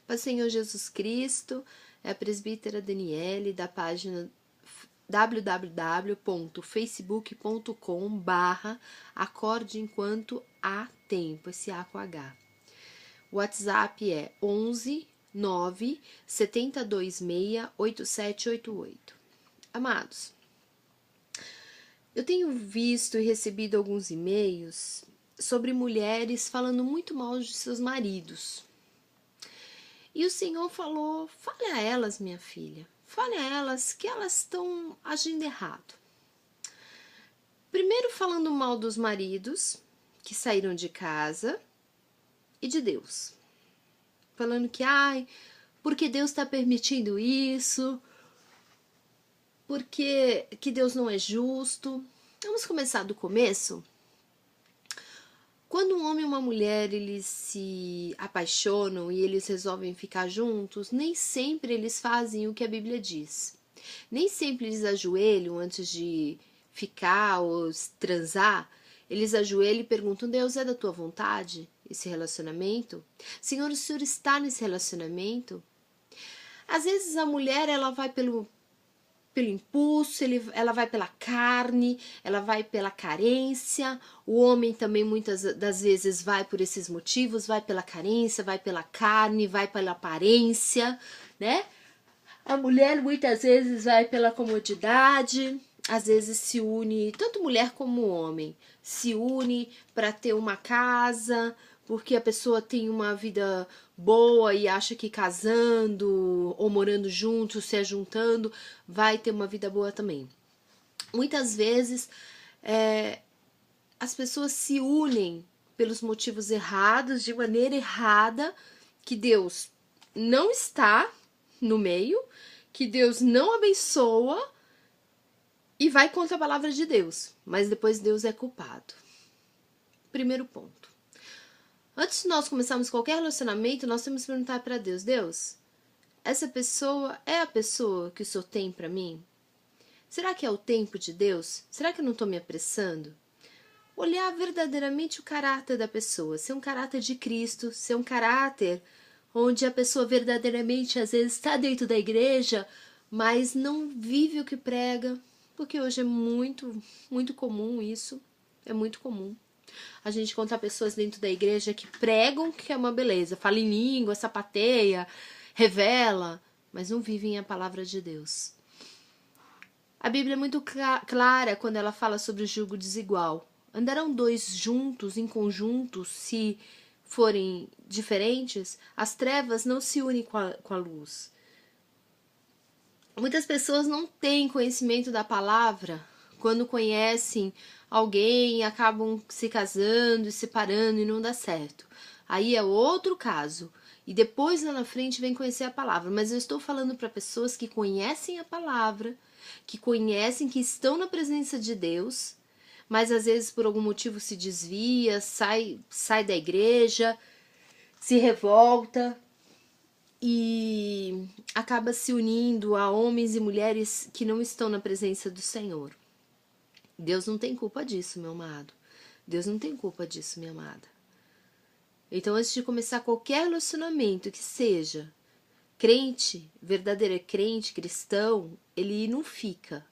Paz do Senhor Jesus Cristo, é a presbítera Daniele, da página www.facebook.com/acorde enquanto há tempo, esse A com H. O WhatsApp é 11 9 7026 8788. Amados, eu tenho visto e recebido alguns e-mails sobre mulheres falando muito mal de seus maridos. E o Senhor falou, fale a elas, minha filha, fale a elas que elas estão agindo errado. Primeiro falando mal dos maridos que saíram de casa e de Deus. Falando que, porque Deus está permitindo isso, porque que Deus não é justo. Vamos começar do começo? Quando um homem e uma mulher eles se apaixonam e eles resolvem ficar juntos, nem sempre eles fazem o que a Bíblia diz. Nem sempre eles ajoelham antes de ficar ou transar. Eles ajoelham e perguntam, Deus, é da tua vontade esse relacionamento? Senhor, o Senhor está nesse relacionamento? Às vezes a mulher ela vai pelo impulso, ela vai pela carne, ela vai pela carência. O homem também muitas das vezes vai por esses motivos, vai pela carência, vai pela carne, vai pela aparência, né? A mulher muitas vezes vai pela comodidade, às vezes se une, tanto mulher como homem, se une para ter uma casa, porque a pessoa tem uma vida boa e acha que casando ou morando juntos, se ajuntando, vai ter uma vida boa também. Muitas vezes as pessoas se unem pelos motivos errados, de maneira errada, que Deus não está no meio, que Deus não abençoa e vai contra a palavra de Deus, mas depois Deus é culpado. Primeiro ponto. Antes de nós começarmos qualquer relacionamento, nós temos que perguntar para Deus, Deus, essa pessoa é a pessoa que o Senhor tem para mim? Será que é o tempo de Deus? Será que eu não estou me apressando? Olhar verdadeiramente o caráter da pessoa, ser um caráter de Cristo, ser um caráter onde a pessoa verdadeiramente às vezes está dentro da igreja, mas não vive o que prega, porque hoje é muito, muito comum isso, é muito comum. A gente encontra pessoas dentro da igreja que pregam que é uma beleza, fala em língua, sapateia, revela, mas não vivem a palavra de Deus. A Bíblia é muito clara quando ela fala sobre o jugo desigual. Andarão dois juntos, em conjunto, se forem diferentes? As trevas não se unem com a luz. Muitas pessoas não têm conhecimento da palavra. Quando conhecem alguém, acabam se casando e separando e não dá certo. Aí é outro caso. E depois lá na frente vem conhecer a palavra. Mas eu estou falando para pessoas que conhecem a palavra, que conhecem, que estão na presença de Deus, mas às vezes por algum motivo se desvia, sai da igreja, se revolta e acaba se unindo a homens e mulheres que não estão na presença do Senhor. Deus não tem culpa disso, meu amado. Deus não tem culpa disso, minha amada. Então, antes de começar qualquer relacionamento que seja crente, verdadeiro crente, cristão, ele não fica.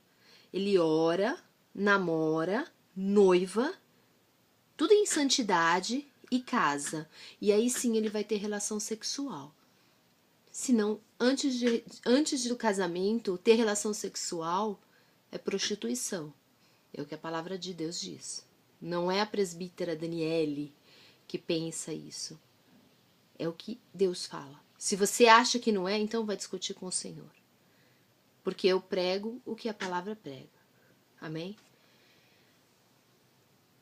Ele ora, namora, noiva, tudo em santidade e casa. E aí sim ele vai ter relação sexual. Senão, antes do casamento, ter relação sexual é prostituição. É o que a palavra de Deus diz. Não é a presbítera Daniele que pensa isso. É o que Deus fala. Se você acha que não é, então vai discutir com o Senhor. Porque eu prego o que a palavra prega. Amém?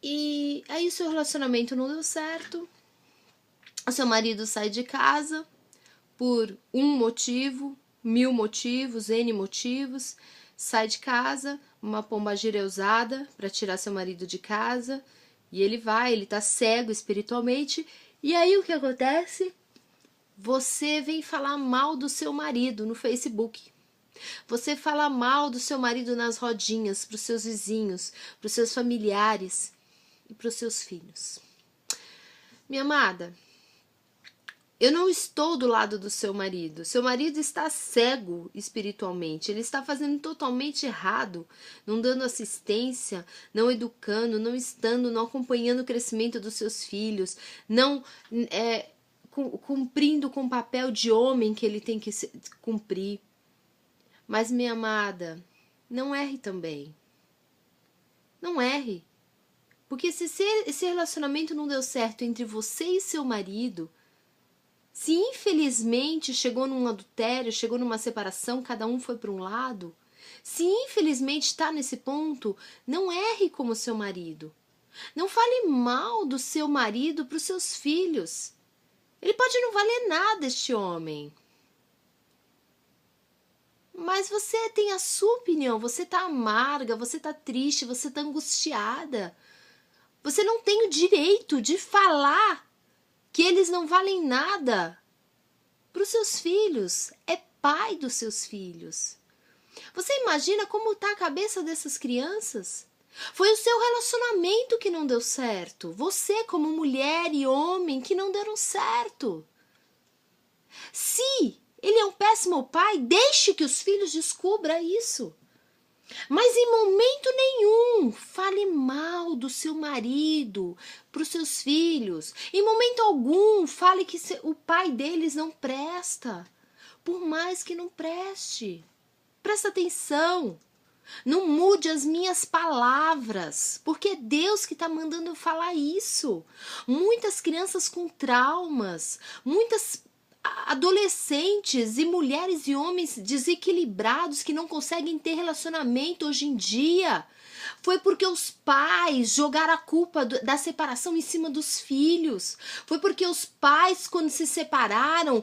E aí o seu relacionamento não deu certo. O seu marido sai de casa por um motivo, 1000 motivos, N motivos. Sai de casa, uma pombagira é usada para tirar seu marido de casa. E ele tá cego espiritualmente. E aí o que acontece? Você vem falar mal do seu marido no Facebook. Você fala mal do seu marido nas rodinhas, para os seus vizinhos, para os seus familiares e para os seus filhos. Minha amada, Eu não estou do lado do seu marido. Seu marido está cego espiritualmente. Ele está fazendo totalmente errado, não dando assistência, não educando, não estando, não acompanhando o crescimento dos seus filhos, não cumprindo com o papel de homem que ele tem que cumprir. Mas, minha amada, não erre também. Não erre. Porque se esse relacionamento não deu certo entre você e seu marido, se infelizmente chegou num adultério, chegou numa separação, cada um foi para um lado, se infelizmente está nesse ponto, não erre como seu marido. Não fale mal do seu marido para os seus filhos. Ele pode não valer nada, este homem. Mas você tem a sua opinião, você tá amarga, você tá triste, você tá angustiada. Você não tem o direito de falar que eles não valem nada para os seus filhos. É pai dos seus filhos. Você imagina como está a cabeça dessas crianças? Foi o seu relacionamento que não deu certo. Você, como mulher e homem, que não deram certo. Se ele é um péssimo pai, deixe que os filhos descubram isso. Mas em momento nenhum fale mal do seu marido para os seus filhos. Em momento algum fale que o pai deles não presta. Por mais que não preste. Presta atenção. Não mude as minhas palavras, porque é Deus que está mandando eu falar isso. Muitas crianças com traumas, muitas adolescentes e mulheres e homens desequilibrados que não conseguem ter relacionamento hoje em dia. Foi porque os pais jogaram a culpa da separação em cima dos filhos. Foi porque os pais, quando se separaram,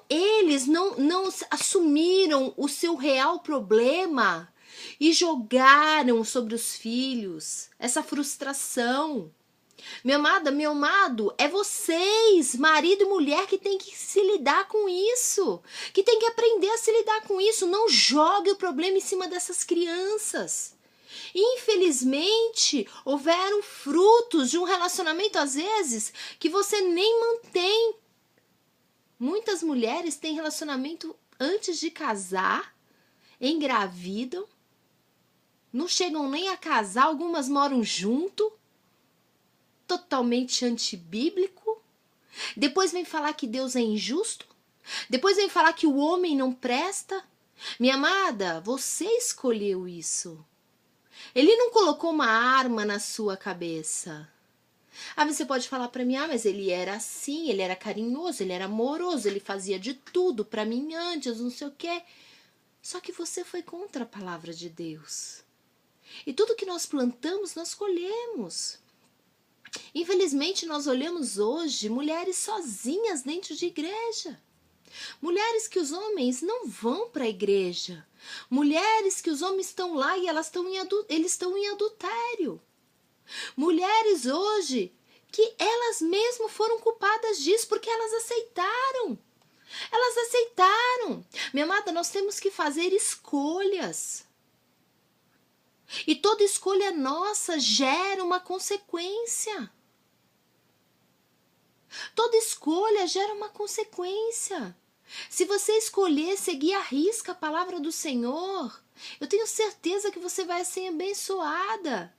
eles não assumiram o seu real problema e jogaram sobre os filhos essa frustração. Minha amada, meu amado, é vocês, marido e mulher, que tem que se lidar com isso, que tem que aprender a se lidar com isso. Não jogue o problema em cima dessas crianças. Infelizmente, houveram frutos de um relacionamento, às vezes, que você nem mantém. Muitas mulheres têm relacionamento antes de casar, engravidam, não chegam nem a casar, algumas moram junto, totalmente antibíblico. Depois vem falar que Deus é injusto. Depois vem falar que o homem não presta. Minha amada, você escolheu isso. Ele não colocou uma arma na sua cabeça. Você pode falar para mim, mas ele era assim, ele era carinhoso, ele era amoroso, ele fazia de tudo para mim antes, não sei o quê. Só que você foi contra a palavra de Deus. E tudo que nós plantamos, nós colhemos. Infelizmente, nós olhamos hoje mulheres sozinhas dentro de igreja. Mulheres que os homens não vão para a igreja. Mulheres que os homens estão lá e eles estão em adultério. Mulheres hoje que elas mesmas foram culpadas disso porque elas aceitaram. Elas aceitaram. Minha amada, nós temos que fazer escolhas. E toda escolha nossa gera uma consequência. Toda escolha gera uma consequência. Se você escolher seguir à risca a palavra do Senhor, eu tenho certeza que você vai ser abençoada.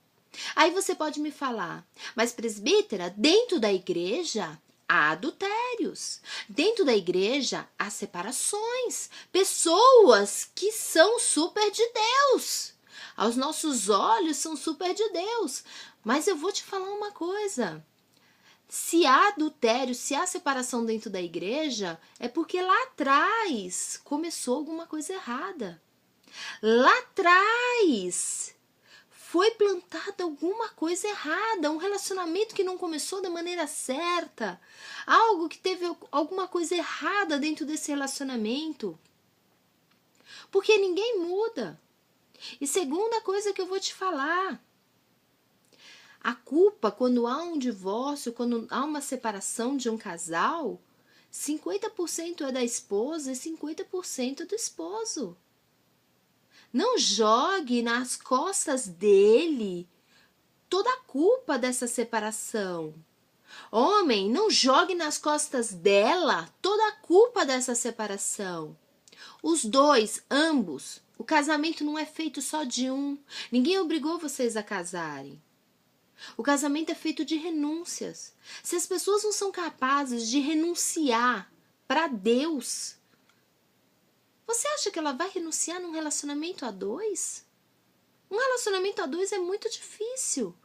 Aí você pode me falar, mas presbítera, dentro da igreja há adultérios. Dentro da igreja há separações. Pessoas que são super de Deus. Aos nossos olhos são super de Deus. Mas eu vou te falar uma coisa. Se há adultério, se há separação dentro da igreja, é porque lá atrás começou alguma coisa errada. Lá atrás foi plantada alguma coisa errada, um relacionamento que não começou da maneira certa, algo que teve alguma coisa errada dentro desse relacionamento. Porque ninguém muda. E segunda coisa que eu vou te falar, a culpa, quando há um divórcio, quando há uma separação de um casal, 50% é da esposa e 50% é do esposo. Não jogue nas costas dele toda a culpa dessa separação. Homem, não jogue nas costas dela toda a culpa dessa separação. Os dois, ambos, o casamento não é feito só de um. Ninguém obrigou vocês a casarem. O casamento é feito de renúncias. Se as pessoas não são capazes de renunciar para Deus, você acha que ela vai renunciar num relacionamento a dois? Um relacionamento a dois é muito difícil.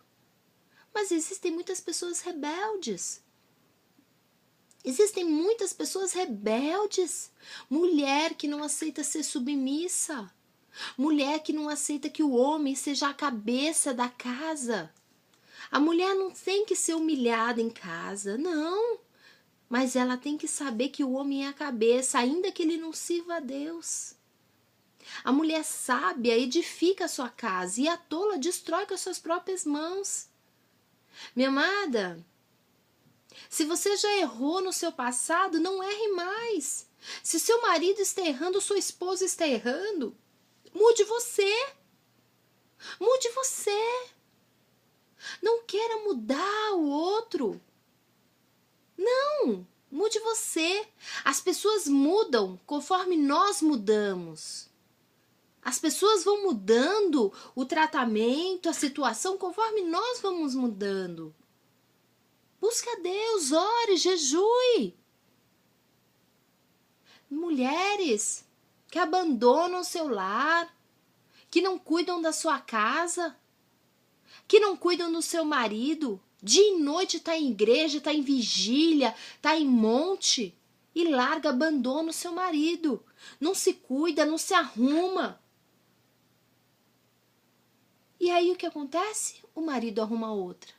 Mas existem muitas pessoas rebeldes. Existem muitas pessoas rebeldes. Mulher que não aceita ser submissa. Mulher que não aceita que o homem seja a cabeça da casa. A mulher não tem que ser humilhada em casa, não. Mas ela tem que saber que o homem é a cabeça, ainda que ele não sirva a Deus. A mulher sábia edifica a sua casa e a tola destrói com as suas próprias mãos. Minha amada, se você já errou no seu passado, não erre mais. Se seu marido está errando, sua esposa está errando, mude você. Mude você. Não queira mudar o outro. Não, mude você. As pessoas mudam conforme nós mudamos. As pessoas vão mudando o tratamento, a situação, conforme nós vamos mudando. Busque a Deus, ore, jejue. Mulheres que abandonam o seu lar, que não cuidam da sua casa, que não cuidam do seu marido, dia e noite está em igreja, está em vigília, está em monte, e larga, abandona o seu marido. Não se cuida, não se arruma. E aí o que acontece? O marido arruma outra.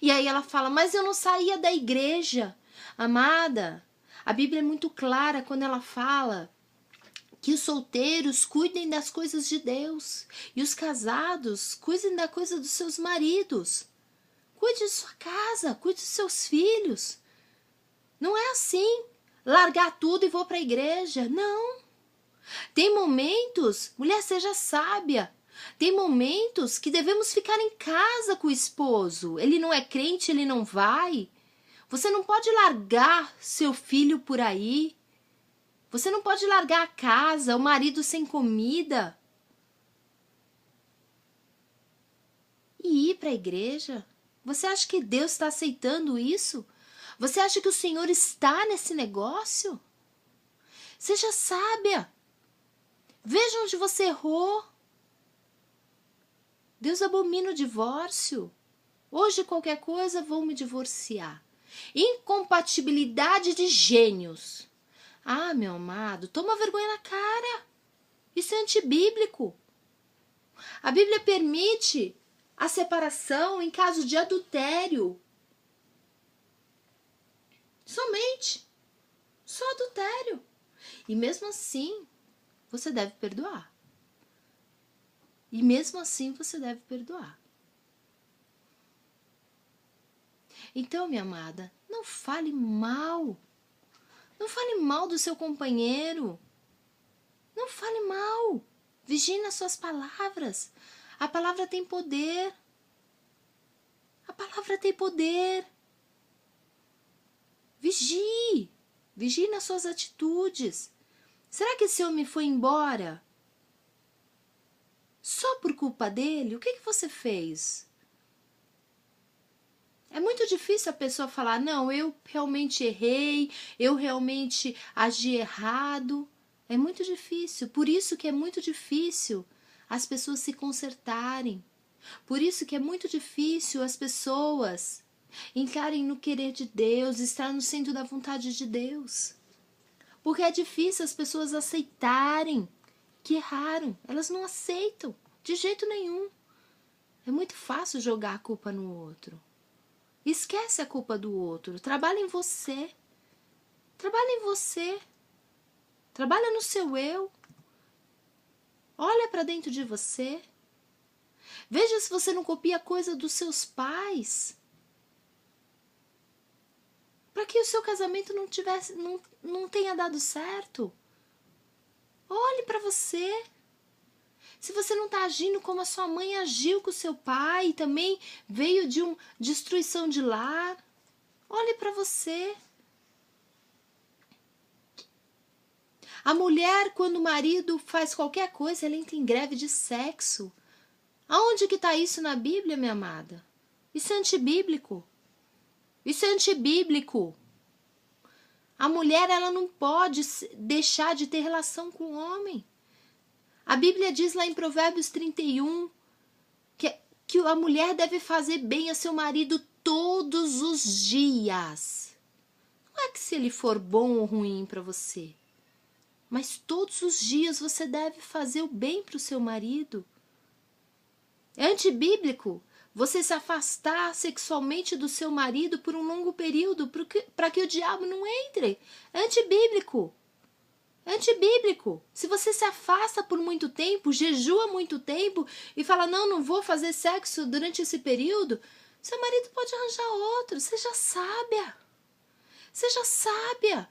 E aí ela fala, mas eu não saía da igreja. Amada, a Bíblia é muito clara quando ela fala que os solteiros cuidem das coisas de Deus e os casados cuidem da coisa dos seus maridos. Cuide de sua casa, cuide dos seus filhos. Não é assim, largar tudo e vou para a igreja. Não. Tem momentos, mulher, seja sábia. Tem momentos que devemos ficar em casa com o esposo. Ele não é crente, ele não vai. Você não pode largar seu filho por aí. Você não pode largar a casa, o marido sem comida. E ir para a igreja? Você acha que Deus está aceitando isso? Você acha que o Senhor está nesse negócio? Seja sábia. Veja onde você errou. Deus abomina o divórcio. Hoje qualquer coisa vou me divorciar. Incompatibilidade de gênios. Ah, meu amado, toma vergonha na cara. Isso é antibíblico. A Bíblia permite a separação em caso de adultério. Somente. Só adultério. E mesmo assim, você deve perdoar. E mesmo assim você deve perdoar. Então, minha amada, não fale mal. Não fale mal do seu companheiro. Não fale mal. Vigie nas suas palavras. A palavra tem poder. A palavra tem poder. Vigie. Vigie nas suas atitudes. Será que esse homem foi embora só por culpa dele? O que você fez? É muito difícil a pessoa falar, não, eu realmente errei, eu realmente agi errado. É muito difícil. Por isso que é muito difícil as pessoas se consertarem. Por isso que é muito difícil as pessoas entrarem no querer de Deus, estar no centro da vontade de Deus. Porque é difícil as pessoas aceitarem que erraram. Elas não aceitam de jeito nenhum. É muito fácil jogar a culpa no outro. Esquece a culpa do outro. Trabalha em você. Trabalha em você. Trabalha no seu eu. Olha para dentro de você. Veja se você não copia coisa dos seus pais. Para que o seu casamento não tenha dado certo. Olhe para você. Se você não está agindo como a sua mãe agiu com o seu pai, também veio de uma destruição de lar. Olhe para você. A mulher, quando o marido faz qualquer coisa, ela entra em greve de sexo. Aonde que está isso na Bíblia, minha amada? Isso é antibíblico. Isso é antibíblico. A mulher, ela não pode deixar de ter relação com o homem. A Bíblia diz lá em Provérbios 31 que a mulher deve fazer bem a seu marido todos os dias. Não é que se ele for bom ou ruim para você, mas todos os dias você deve fazer o bem para o seu marido. É antibíblico você se afastar sexualmente do seu marido por um longo período para que o diabo não entre. É antibíblico. É antibíblico. Se você se afasta por muito tempo, jejua muito tempo e fala, não vou fazer sexo durante esse período, seu marido pode arranjar outro. Seja sábia. Seja sábia.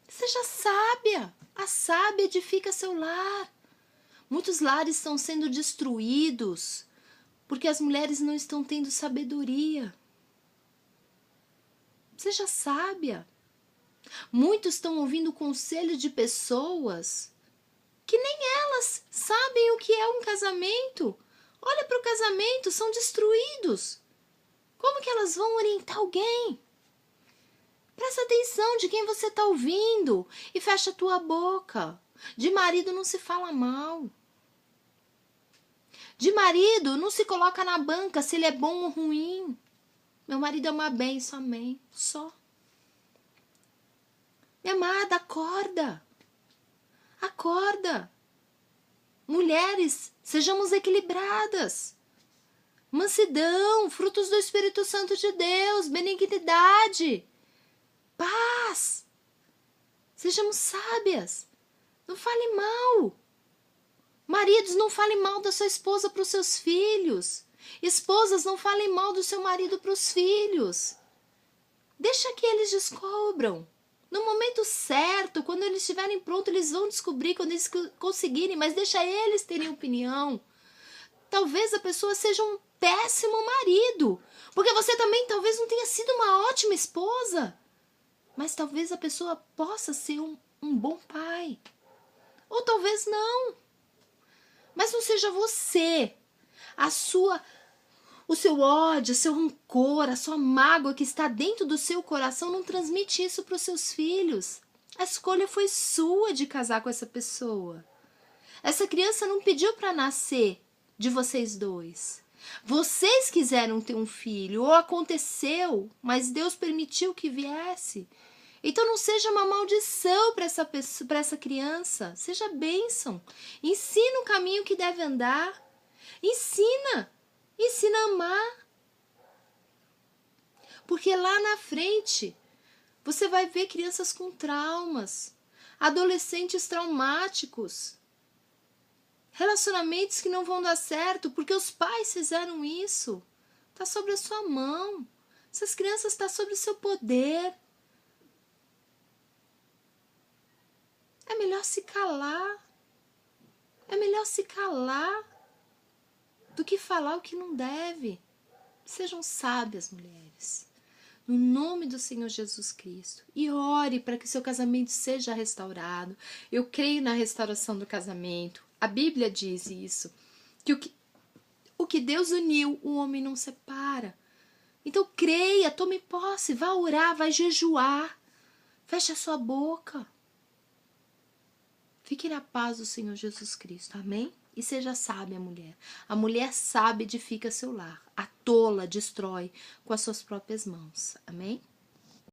Seja sábia. A sábia edifica seu lar. Muitos lares estão sendo destruídos porque as mulheres não estão tendo sabedoria. Seja sábia. Muitos estão ouvindo conselho de pessoas que nem elas sabem o que é um casamento. Olha para o casamento, são destruídos. Como que elas vão orientar alguém? Presta atenção de quem você está ouvindo e fecha a tua boca. De marido não se fala mal. De marido não se coloca na banca se ele é bom ou ruim. Meu marido é uma bênção, amém. Só. Minha amada, acorda. Acorda. Mulheres, sejamos equilibradas. Mansidão, frutos do Espírito Santo de Deus, benignidade, paz. Sejamos sábias. Não fale mal. Maridos, não falem mal da sua esposa para os seus filhos. Esposas, não falem mal do seu marido para os filhos. Deixa que eles descubram. No momento certo, quando eles estiverem prontos, eles vão descobrir quando eles conseguirem, mas deixa eles terem opinião. Talvez a pessoa seja um péssimo marido, porque você também talvez não tenha sido uma ótima esposa, mas talvez a pessoa possa ser um bom pai. Ou talvez não. Mas não seja você, o seu ódio, o seu rancor, a sua mágoa que está dentro do seu coração, não transmite isso para os seus filhos. A escolha foi sua de casar com essa pessoa. Essa criança não pediu para nascer de vocês dois. Vocês quiseram ter um filho, ou aconteceu, mas Deus permitiu que viesse. Então não seja uma maldição para essa criança, seja bênção. Ensina o caminho que deve andar. Ensina a amar. Porque lá na frente você vai ver crianças com traumas, adolescentes traumáticos, relacionamentos que não vão dar certo porque os pais fizeram isso. Está sobre a sua mão. Essas crianças estão sobre o seu poder. É melhor se calar. É melhor se calar do que falar o que não deve. Sejam sábias, mulheres. No nome do Senhor Jesus Cristo. E ore para que seu casamento seja restaurado. Eu creio na restauração do casamento. A Bíblia diz isso. Que o que Deus uniu, o homem não separa. Então creia, tome posse, vá orar, vá jejuar. Feche a sua boca. Fique na paz do Senhor Jesus Cristo. Amém? E seja sábia, mulher. A mulher sábia edifica seu lar. A tola destrói com as suas próprias mãos. Amém?